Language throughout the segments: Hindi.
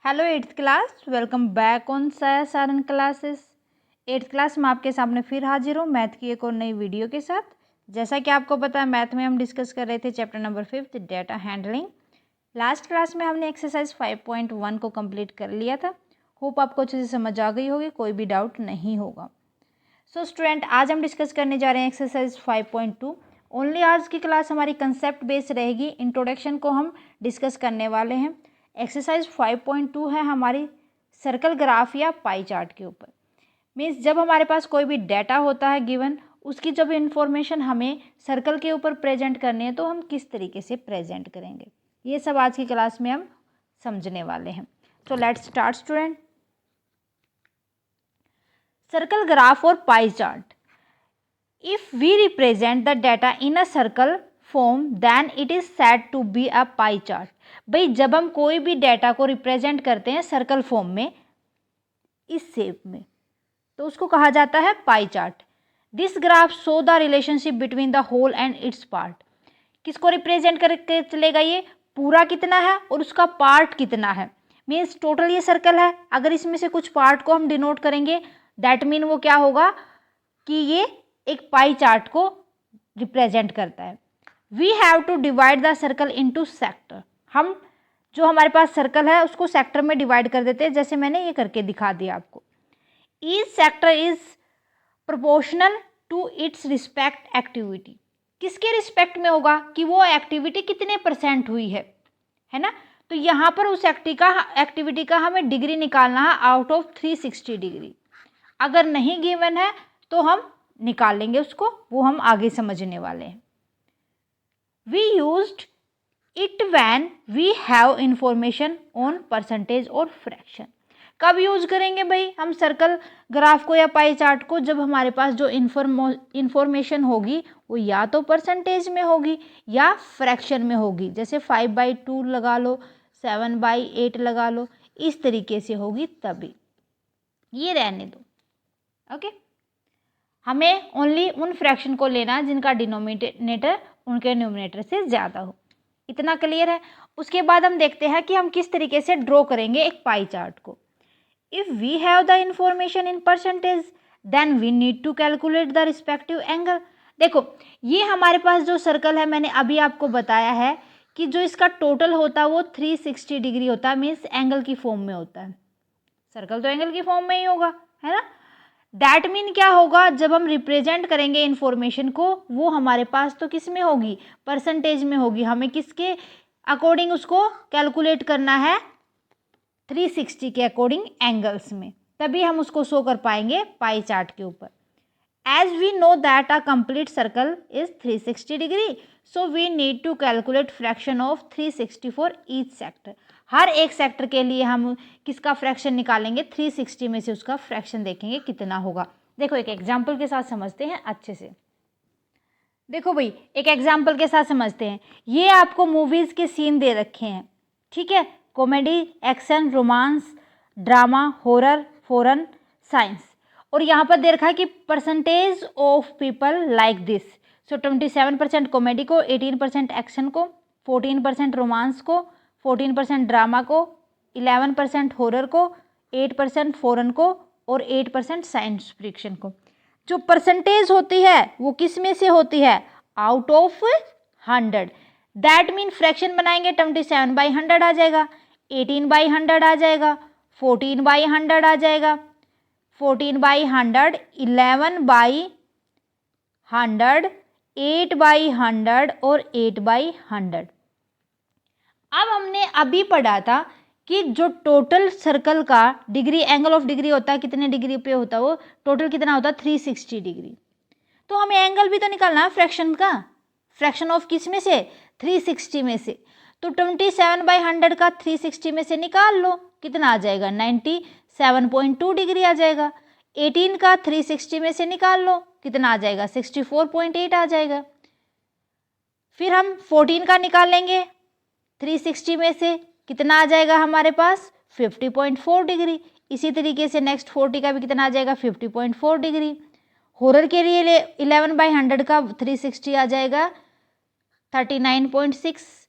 Hello eighth class, welcome back on साया सारन क्लासेस। एट्थ क्लास में आपके सामने फिर हाजिर हूँ मैथ की एक और नई वीडियो के साथ। जैसा कि आपको पता है, मैथ में हम डिस्कस कर रहे थे chapter number 5 data handling. Last class में हमने एक्सरसाइज 5.1 को कंप्लीट कर लिया था। होप आपको अच्छे से समझ आ गई होगी, कोई भी डाउट नहीं होगा। सो स्टूडेंट, आज हम डिस्कस करने जा रहे हैं एक्सरसाइज 5.2। ओनली आज की क्लास हमारी कंसेप्ट बेस्ड रहेगी। इंट्रोडक्शन को हम डिस्कस करने वाले हैं। एक्सरसाइज 5.2 है हमारी सर्कल ग्राफ या पाई चार्ट के ऊपर। मीन्स जब हमारे पास कोई भी डाटा होता है गिवन, उसकी जब इन्फॉर्मेशन हमें सर्कल के ऊपर प्रेजेंट करनी है तो हम किस तरीके से प्रेजेंट करेंगे, ये सब आज की क्लास में हम समझने वाले हैं। तो let's start student. Circle graph और pie chart. If we represent the data in a circle form then it is said to be a pie chart. भाई, जब हम कोई भी डाटा को रिप्रेजेंट करते हैं सर्कल फॉर्म में, इस शेप में, तो उसको कहा जाता है pie chart. This graph show the relationship between the whole and its part. किसको रिप्रेजेंट करके चलेगा? ये पूरा कितना है और उसका पार्ट कितना है। मीन्स टोटल ये सर्कल है, अगर इसमें से कुछ पार्ट को हम डिनोट करेंगे, दैट मीन वो क्या होगा कि ये एक पाई चार्ट को रिप्रेजेंट करता है। We have to divide the circle into sector. हम जो हमारे पास सर्कल है उसको सेक्टर में डिवाइड कर देते हैं, जैसे मैंने ये करके दिखा दिया आपको। Each sector is proportional to its respect activity. किसके रिस्पेक्ट में होगा कि वो एक्टिविटी कितने परसेंट हुई है ना। तो यहाँ पर उस एक्टिविटी का हमें डिग्री निकालना है आउट ऑफ 360 डिग्री। अगर नहीं गिवन है तो हम निकाल लेंगे उसको, वो हम आगे समझने वाले हैं। We used it when we have information on percentage और फ्रैक्शन। कब यूज करेंगे भाई हम सर्कल ग्राफ को या पाई चार्ट को? जब हमारे पास जो इंफॉर्मेशन होगी वो या तो परसेंटेज में होगी या फ्रैक्शन में होगी। जैसे 5/2 लगा लो, 7/8 लगा लो, इस तरीके से होगी तभी। ये रहने दो, ओके। हमें ओनली उन फ्रैक्शन को लेना जिनका डिनोमिनेटर उनके न्यूमरेटर से ज़्यादा हो। इतना क्लियर है। उसके बाद हम देखते हैं कि हम किस तरीके से ड्रॉ करेंगे एक पाई चार्ट को। If we have the information in percentage then we need to calculate the respective angle. देखो, ये हमारे पास जो सर्कल है, मैंने अभी आपको बताया है कि जो इसका टोटल होता है वो 360 डिग्री होता है, मीन्स एंगल की फॉर्म में होता है। सर्कल तो एंगल की फॉर्म में ही होगा, है ना। दैट मीन क्या होगा, जब हम रिप्रेजेंट करेंगे इन्फॉर्मेशन को, वो हमारे पास तो किस में होगी? परसेंटेज में होगी। हमें किसके अकॉर्डिंग उसको कैलकुलेट करना है? 360 के अकॉर्डिंग एंगल्स में, तभी हम उसको शो कर पाएंगे पाई चार्ट के ऊपर। As we know that a complete circle is 360 degree, so we need to calculate fraction of 360 for each sector. हर एक सेक्टर के लिए हम किसका फ्रैक्शन निकालेंगे? 360 में से उसका फ्रैक्शन देखेंगे कितना होगा। देखो, एक एग्जाम्पल के साथ समझते हैं अच्छे से। देखो भाई, एक एग्जाम्पल के साथ समझते हैं। ये आपको मूवीज के सीन दे रखे हैं, ठीक है। Comedy, action, romance, drama, horror, foreign, science. और यहाँ पर दे रखा है कि percentage of people like this. So 27% comedy को, 18% एक्शन को, 14% रोमांस को, 14% ड्रामा को, 11% हॉरर को, 8% फॉरेन को और 8% साइंस फिक्शन को। जो परसेंटेज होती है वो किस में से होती है? Out of 100। That mean fraction बनाएंगे 27/100 आ जाएगा, 18/100 आ जाएगा, 14/100 आ जाएगा, 14/100, 11/100, 8/100 और 8/100। अब हमने अभी पढ़ा था कि जो टोटल सर्कल का डिग्री, एंगल ऑफ डिग्री होता है, कितने डिग्री पे होता है वो? टोटल कितना होता है? 360 डिग्री। तो हमें एंगल भी तो निकालना है फ्रैक्शन का। फ्रैक्शन ऑफ किस में से? 360 में से। तो 27/100 का 360 में से निकाल लो, कितना आ जाएगा? 97.2 डिग्री आ जाएगा। 18 का 360 में से निकाल लो, कितना आ जाएगा? 64.8 आ जाएगा। फिर हम 14 का निकाल लेंगे 360 में से, कितना आ जाएगा हमारे पास? 50.4 डिग्री। इसी तरीके से नेक्स्ट 40 का भी कितना आ जाएगा? 50.4 डिग्री। हॉरर के लिए 11/100 का 360 आ जाएगा 39.6।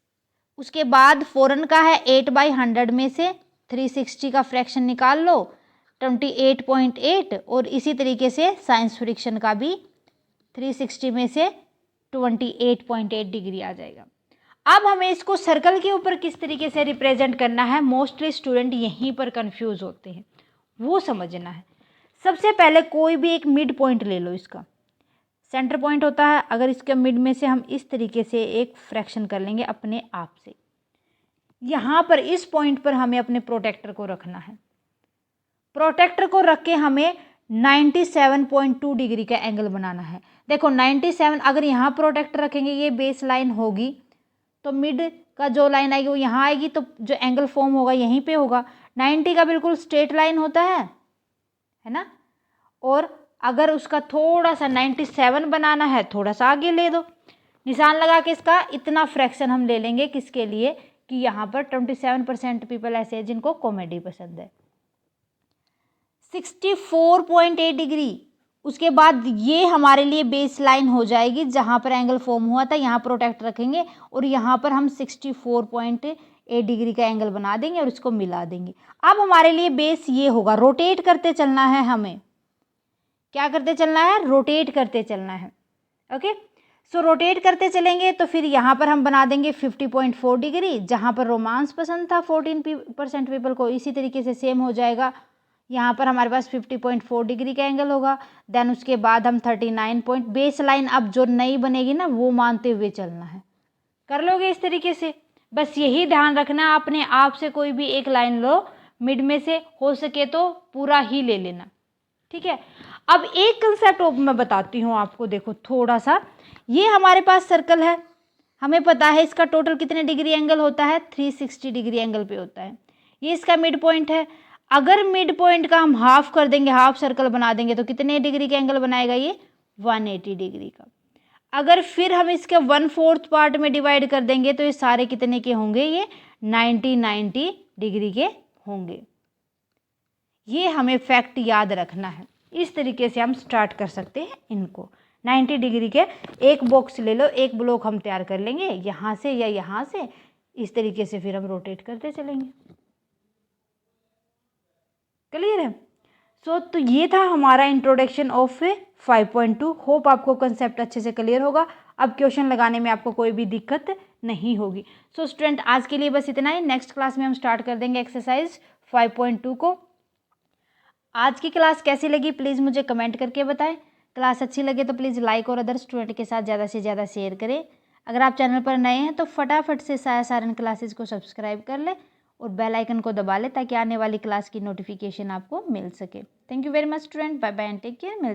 उसके बाद फॉरेन का है 8/100 में से 360 का फ्रैक्शन निकाल लो 28.8, और इसी तरीके से साइंस फ्रिक्शन का भी 360 में से 28.8 डिग्री आ जाएगा। अब हमें इसको सर्कल के ऊपर किस तरीके से रिप्रेजेंट करना है, मोस्टली स्टूडेंट यहीं पर कंफ्यूज होते हैं, वो समझना है। सबसे पहले कोई भी एक मिड पॉइंट ले लो, इसका सेंटर पॉइंट होता है। अगर इसके मिड में से हम इस तरीके से एक फ्रैक्शन कर लेंगे अपने आप से, यहाँ पर इस पॉइंट पर हमें अपने प्रोटेक्टर को रखना है। प्रोटेक्टर को रख के हमें 97.2 डिग्री का एंगल बनाना है। देखो 97, अगर यहाँ प्रोटेक्टर रखेंगे ये बेस लाइन होगी, तो मिड का जो लाइन आएगी वो यहाँ आएगी, तो जो एंगल फॉर्म होगा यहीं पे होगा। 90 का बिल्कुल स्ट्रेट लाइन होता है ना। और अगर उसका थोड़ा सा 97 बनाना है, थोड़ा सा आगे ले दो, निशान लगा के इसका इतना फ्रैक्शन हम ले लेंगे, किसके लिए कि यहाँ पर 27% पीपल ऐसे हैं जिनको कॉमेडी पसंद है। 64.8 डिग्री, उसके बाद ये हमारे लिए बेस लाइन हो जाएगी जहाँ पर एंगल फॉर्म हुआ था, यहाँ प्रोटेक्ट रखेंगे और यहाँ पर हम 64.8 डिग्री का एंगल बना देंगे और इसको मिला देंगे। अब हमारे लिए बेस ये होगा, रोटेट करते चलना है हमें। क्या करते चलना है? रोटेट करते चलना है। ओके, सो रोटेट करते चलेंगे तो फिर यहाँ पर हम बना देंगे 50.4 डिग्री, जहाँ पर रोमांस पसंद था 14% पीपल को, इसी तरीके से सेम हो जाएगा। यहाँ पर हमारे पास 50.4 डिग्री का एंगल होगा। देन उसके बाद हम 39 पॉइंट, बेस लाइन अब जो नई बनेगी ना वो मानते हुए चलना है। कर लोगे इस तरीके से? बस यही ध्यान रखना, अपने आप से कोई भी एक लाइन लो, मिड में से हो सके तो पूरा ही ले लेना, ठीक है। अब एक कंसेप्ट मैं बताती हूँ आपको, देखो थोड़ा सा, ये हमारे पास सर्कल है, हमें पता है इसका टोटल कितने डिग्री एंगल होता है, 360 डिग्री एंगल पे होता है। ये इसका मिड पॉइंट है। अगर मिड पॉइंट का हम हाफ कर देंगे, हाफ सर्कल बना देंगे, तो कितने डिग्री का एंगल बनाएगा ये? 180 डिग्री का। अगर फिर हम इसके 1/4 पार्ट में डिवाइड कर देंगे तो ये सारे कितने के होंगे? ये 90 डिग्री के होंगे। ये हमें फैक्ट याद रखना है। इस तरीके से हम स्टार्ट कर सकते हैं इनको। 90 डिग्री के एक बॉक्स ले लो, एक ब्लॉक हम तैयार कर लेंगे यहाँ से या यहाँ से, इस तरीके से फिर हम रोटेट करते चलेंगे। क्लियर है? सो तो ये था हमारा इंट्रोडक्शन ऑफ 5.2। होप आपको कंसेप्ट अच्छे से क्लियर होगा। अब क्वेश्चन लगाने में आपको कोई भी दिक्कत नहीं होगी। सो स्टूडेंट, आज के लिए बस इतना ही। नेक्स्ट क्लास में हम स्टार्ट कर देंगे एक्सरसाइज 5.2 को। आज की क्लास कैसी लगी प्लीज़ मुझे कमेंट करके बताएं। क्लास अच्छी लगे तो प्लीज़ लाइक और अदर स्टूडेंट के साथ ज़्यादा से ज़्यादा शेयर करें। अगर आप चैनल पर नए हैं तो फटाफट से साया सारन क्लासेस को सब्सक्राइब कर लें और बेल आइकन को दबा लें ताकि आने वाली क्लास की नोटिफिकेशन आपको मिल सके। Thank you very much student, bye bye and take care. मिलते